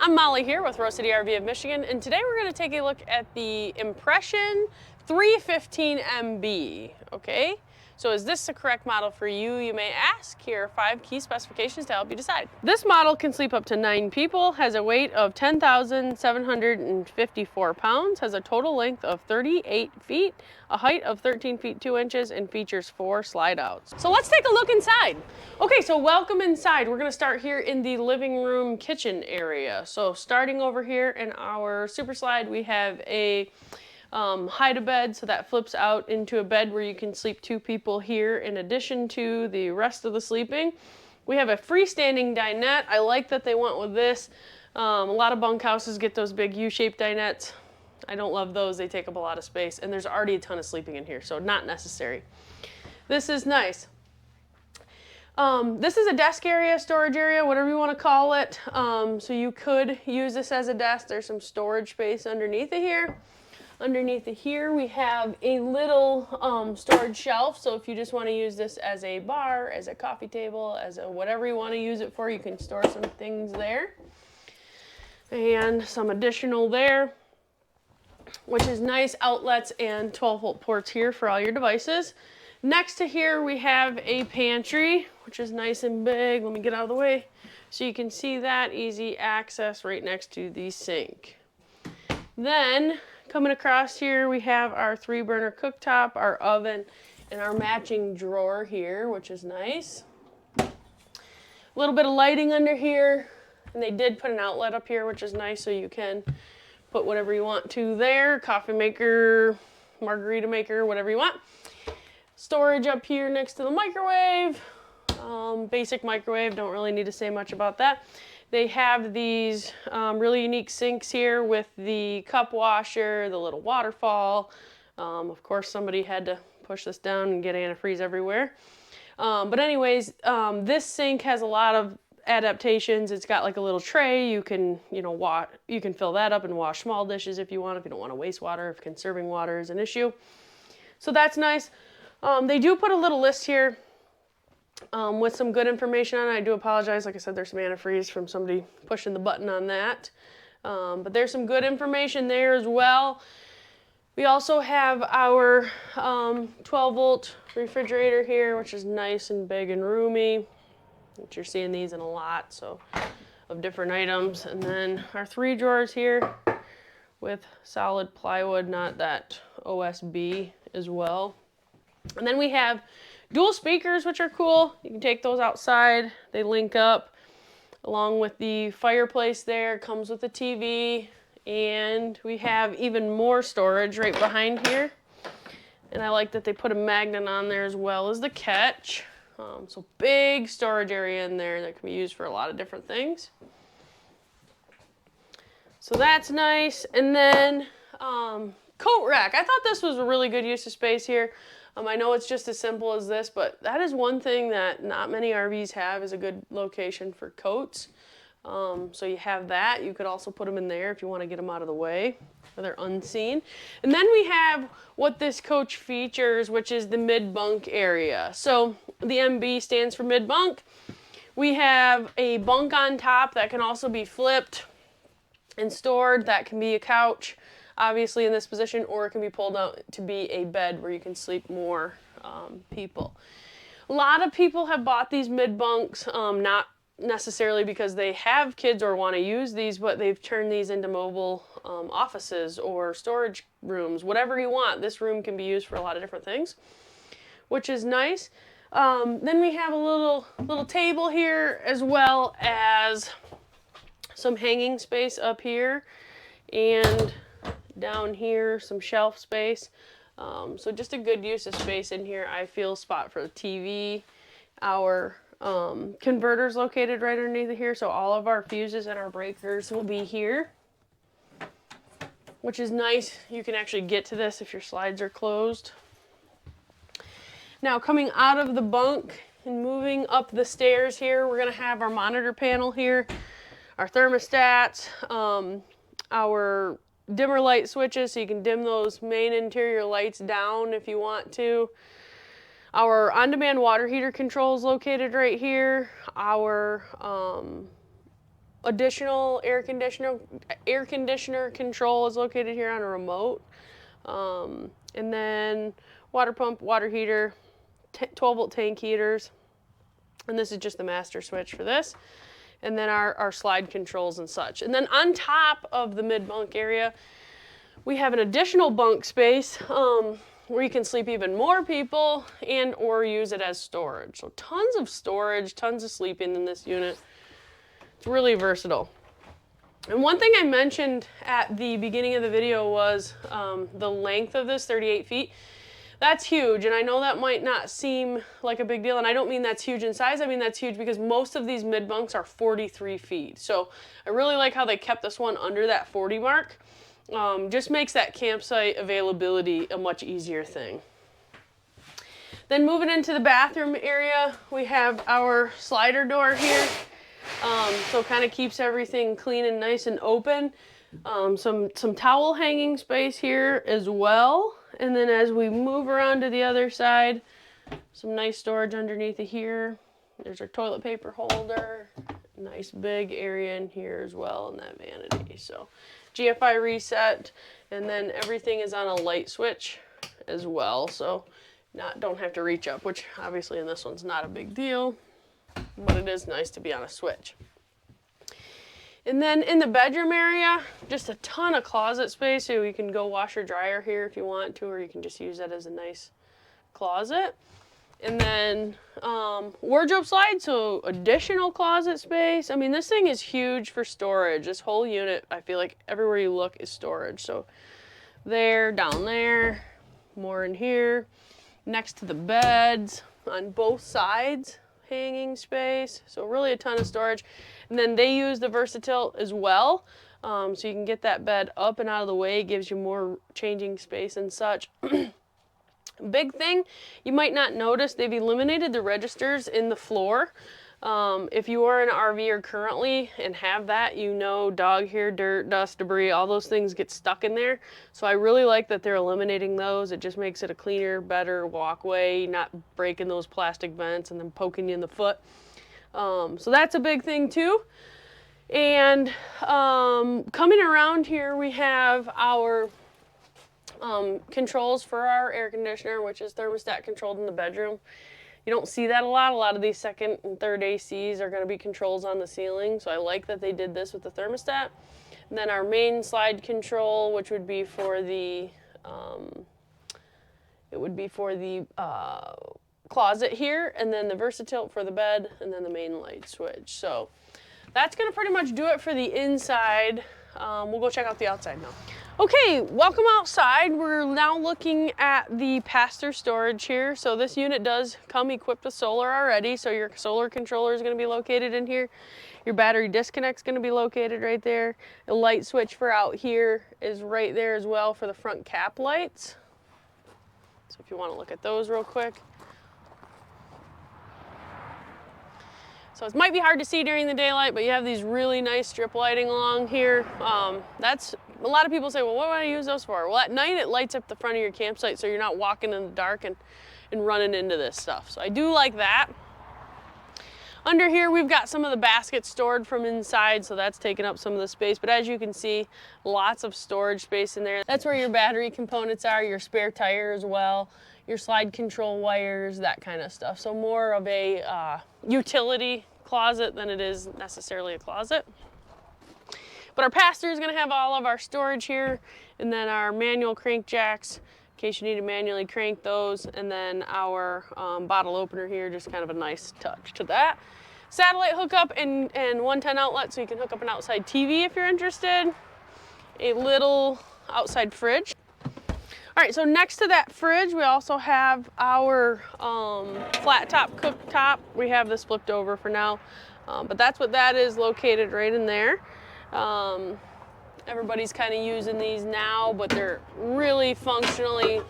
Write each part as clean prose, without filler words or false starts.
I'm Molly here with Rose City RV of Michigan, and today we're going to take a look at the Impression 315MB, okay? So is this the correct model for you, you may ask? Here are 5 key specifications to help you decide. This model can sleep up to 9 people, has a weight of 10,754 pounds, has a total length of 38 feet, a height of 13 feet 2 inches, and features 4 slide outs. So let's take a look inside. Okay, so welcome inside. We're gonna start here in the living room kitchen area. So starting over here in our super slide, we have a hide-a-bed, so that flips out into a bed where you can sleep 2 people here in addition to the rest of the sleeping. We have a freestanding dinette. I like that they went with this. A lot of bunkhouses get those big U-shaped dinettes. I don't love those, they take up a lot of space, and there's already a ton of sleeping in here, so not necessary. This is nice. This is a desk area, storage area, whatever you want to call it. So you could use this as a desk. There's some storage space underneath it here. Underneath it here, we have a little storage shelf. So if you just want to use this as a bar, as a coffee table, as a whatever you want to use it for, you can store some things there. And some additional there, which is nice outlets and 12-volt ports here for all your devices. Next to here, we have a pantry, which is nice and big. Let me get out of the way. So you can see that, easy access right next to the sink. Then, coming across here, we have our 3-burner cooktop, our oven, and our matching drawer here, which is nice. A little bit of lighting under here, and they did put an outlet up here, which is nice, so you can put whatever you want to there, coffee maker, margarita maker, whatever you want. Storage up here next to the microwave, basic microwave, don't really need to say much about that. They have these really unique sinks here with the cup washer, the little waterfall. Of course, somebody had to push this down and get antifreeze everywhere. But anyways, this sink has a lot of adaptations. It's got like a little tray. You can, you can fill that up and wash small dishes if you want, if you don't want to waste water, if conserving water is an issue. So that's nice. They do put a little list here with some good information on it. I do apologize. Like I said, there's some antifreeze from somebody pushing the button on that. But there's some good information there as well. We also have our 12-volt refrigerator here, which is nice and big and roomy. Which you're seeing these in a lot, so of different items. And then our 3 drawers here with solid plywood, not that OSB as well. And then we have dual speakers, which are cool. You can take those outside. They link up along with the fireplace there. Comes with a TV. And we have even more storage right behind here. And I like that they put a magnet on there as well as the catch. So big storage area in there that can be used for a lot of different things. So that's nice. And then coat rack. I thought this was a really good use of space here. I know it's just as simple as this, but that is one thing that not many RVs have, is a good location for coats. So you have that. You could also put them in there if you want to get them out of the way, where they're unseen. And then we have what this coach features, which is the mid-bunk area. So the MB stands for mid-bunk. We have a bunk on top that can also be flipped and stored. That can be a couch, obviously in this position, or it can be pulled out to be a bed where you can sleep more people. A lot of people have bought these mid-bunks, not necessarily because they have kids or want to use these, but they've turned these into mobile offices or storage rooms, whatever you want. This room can be used for a lot of different things, which is nice. Then we have a little table here, as well as some hanging space up here, and down here some shelf space. So just a good use of space in here. I feel spot for the TV. Our converter's located right underneath here, so all of our fuses and our breakers will be here, which is nice. You can actually get to this if your slides are closed. Now, coming out of the bunk and moving up the stairs here, we're going to have our monitor panel here, our thermostats, our dimmer light switches, so you can dim those main interior lights down if you want to. Our on-demand water heater controls located right here. Our Additional air conditioner control is located here on a remote. And then water pump, water heater, 12-volt tank heaters. And this is just the master switch for this. And then our slide controls and such. And then on top of the mid-bunk area, we have an additional bunk space where you can sleep even more people and or use it as storage. So tons of storage, tons of sleeping in this unit. It's really versatile. And one thing I mentioned at the beginning of the video was the length of this, 38 feet. That's huge, and I know that might not seem like a big deal, and I don't mean that's huge in size, I mean that's huge because most of these mid-bunks are 43 feet. So I really like how they kept this one under that 40 mark. Just makes that campsite availability a much easier thing. Then moving into the bathroom area, we have our slider door here. So kind of keeps everything clean and nice and open. Some towel hanging space here as well. And then as we move around to the other side, some nice storage underneath of here. There's our toilet paper holder. Nice big area in here as well in that vanity. So GFI reset, and then everything is on a light switch as well. So don't have to reach up, which obviously in this one's not a big deal, but it is nice to be on a switch. And then in the bedroom area, just a ton of closet space, so you can go wash or dryer here if you want to, or you can just use that as a nice closet. And then wardrobe slide, so additional closet space. I mean, this thing is huge for storage. This whole unit, I feel like everywhere you look is storage. So there, down there, more in here, next to the beds, on both sides, hanging space. So really a ton of storage. And then they use the Versatilt as well. So you can get that bed up and out of the way. It gives you more changing space and such. Big thing, you might not notice, they've eliminated the registers in the floor. If you are an RVer currently and have that, you know dog hair, dirt, dust, debris, all those things get stuck in there. So I really like that they're eliminating those. It just makes it a cleaner, better walkway, not breaking those plastic vents and then poking you in the foot. So that's a big thing too. And coming around here, we have our controls for our air conditioner, which is thermostat controlled in the bedroom. You don't see that a lot. A lot of these second and third ACs are going to be controls on the ceiling, so I like that they did this with the thermostat. And then our main slide control, which would be for the closet here, and then the Versatilt for the bed, and then the main light switch. So that's going to pretty much do it for the inside. We'll go check out the outside now. Okay, welcome outside. We're now looking at the pass-through storage here. So this unit does come equipped with solar already. So your solar controller is going to be located in here. Your battery disconnect is going to be located right there. The light switch for out here is right there as well for the front cap lights. So if you want to look at those real quick. So it might be hard to see during the daylight, but you have these really nice strip lighting along here. A lot of people say, well, what do I use those for? Well, at night it lights up the front of your campsite so you're not walking in the dark and running into this stuff. So I do like that. Under here we've got some of the baskets stored from inside, so that's taking up some of the space. But as you can see, lots of storage space in there. That's where your battery components are, your spare tire as well, your slide control wires, that kind of stuff. So more of a utility closet than it is necessarily a closet. But our pass-through is going to have all of our storage here, and then our manual crank jacks in case you need to manually crank those, and then our bottle opener here, just kind of a nice touch to that. Satellite hookup and 110 outlet, so you can hook up an outside TV if you're interested. A little outside fridge. All right, so next to that fridge, we also have our flat top cooktop. We have this flipped over for now, but that's what that is, located right in there. Everybody's kind of using these now, but they're really functionally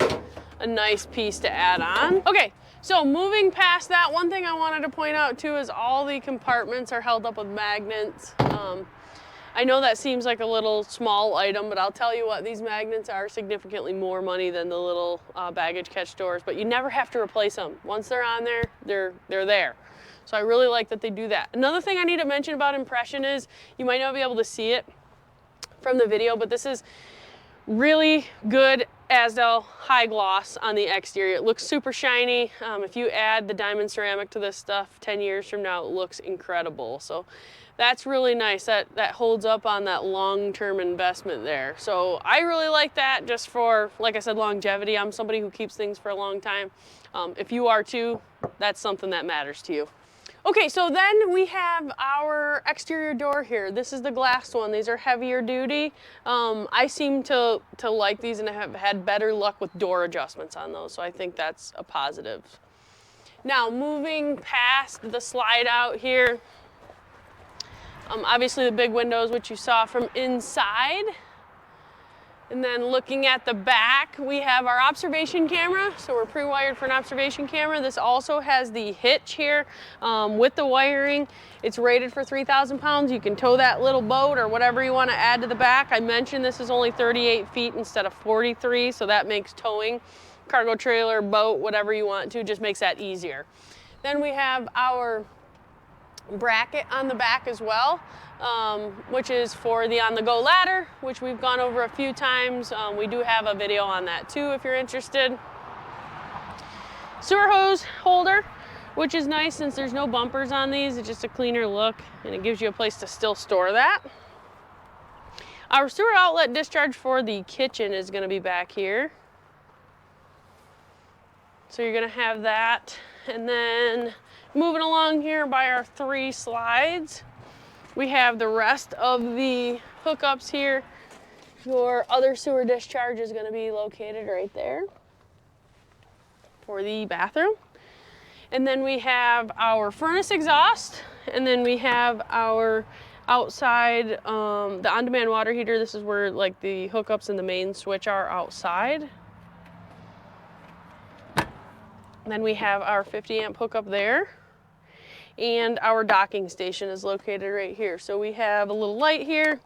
a nice piece to add on. Okay, so moving past that, one thing I wanted to point out too is all the compartments are held up with magnets. I know that seems like a little small item, but I'll tell you what, these magnets are significantly more money than the little baggage catch doors, but you never have to replace them. Once they're on there, they're there. So I really like that they do that. Another thing I need to mention about impression is, you might not be able to see it from the video, but this is really good Asdel high gloss on the exterior. It looks super shiny. If you add the diamond ceramic to this stuff 10 years from now, it looks incredible. So that's really nice. That holds up on that long-term investment there. So I really like that, just for, like I said, longevity. I'm somebody who keeps things for a long time. If you are too, that's something that matters to you. Okay, so then we have our exterior door here. This is the glass one. These are heavier duty. I seem to like these and have had better luck with door adjustments on those, so I think that's a positive. Now, moving past the slide out here, obviously the big windows, which you saw from inside. And then looking at the back, we have our observation camera. So we're pre-wired for an observation camera. This also has the hitch here with the wiring. It's rated for 3,000 pounds. You can tow that little boat or whatever you want to add to the back. I mentioned this is only 38 feet instead of 43, so that makes towing, cargo trailer, boat, whatever you want to, just makes that easier. Then we have our bracket on the back as well, which is for the on-the-go ladder, which we've gone over a few times. We do have a video on that too if you're interested. Sewer hose holder, which is nice since there's no bumpers on these. It's just a cleaner look and it gives you a place to still store that. Our sewer outlet discharge for the kitchen is going to be back here. So you're going to have that. And then moving along here by our 3 slides, we have the rest of the hookups here. Your other sewer discharge is going to be located right there for the bathroom. And then we have our furnace exhaust, and then we have our outside, the on-demand water heater. This is where like the hookups and the main switch are outside. Then we have our 50 amp hookup there. And our docking station is located right here. So we have a little light here. You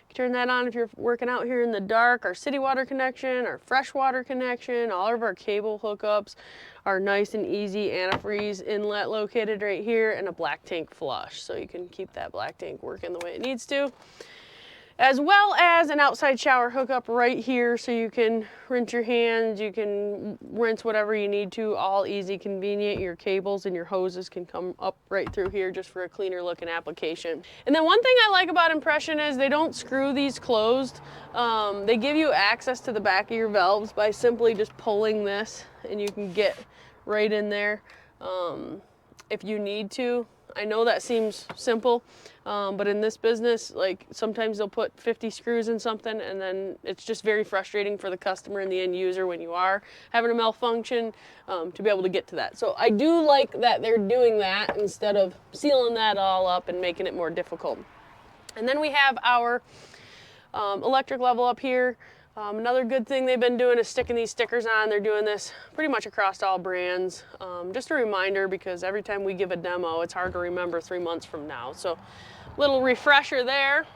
can turn that on if you're working out here in the dark. Our city water connection, our fresh water connection, all of our cable hookups are nice and easy. Antifreeze inlet located right here, and a black tank flush. So you can keep that black tank working the way it needs to. As well as an outside shower hookup right here, so you can rinse your hands, you can rinse whatever you need to, all easy, convenient. Your cables and your hoses can come up right through here just for a cleaner looking application. And then one thing I like about Impression is they don't screw these closed. They give you access to the back of your valves by simply just pulling this, and you can get right in there if you need to. I know that seems simple, but in this business, like sometimes they'll put 50 screws in something, and then it's just very frustrating for the customer and the end user when you are having a malfunction to be able to get to that. So I do like that they're doing that instead of sealing that all up and making it more difficult. And then we have our electric level up here. Another good thing they've been doing is sticking these stickers on. They're doing this pretty much across all brands. Just a reminder, because every time we give a demo, it's hard to remember 3 months from now. So little refresher there.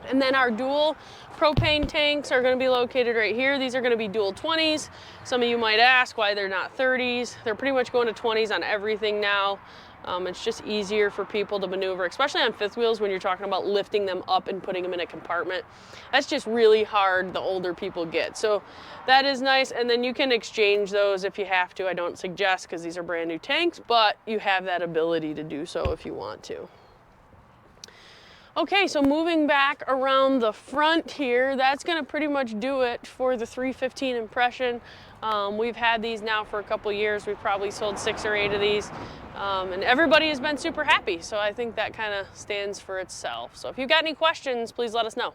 And then our dual propane tanks are going to be located right here. These are going to be dual 20s. Some of you might ask why they're not 30s. They're pretty much going to 20s on everything now. It's just easier for people to maneuver, especially on fifth wheels when you're talking about lifting them up and putting them in a compartment. That's just really hard the older people get. So that is nice. And then you can exchange those if you have to. I don't suggest because these are brand new tanks, but you have that ability to do so if you want to. Okay, so moving back around the front here, that's going to pretty much do it for the 315 Impression. We've had these now for a couple years. We've probably sold 6 or 8 of these, and everybody has been super happy. So I think that kind of stands for itself. So if you've got any questions, please let us know.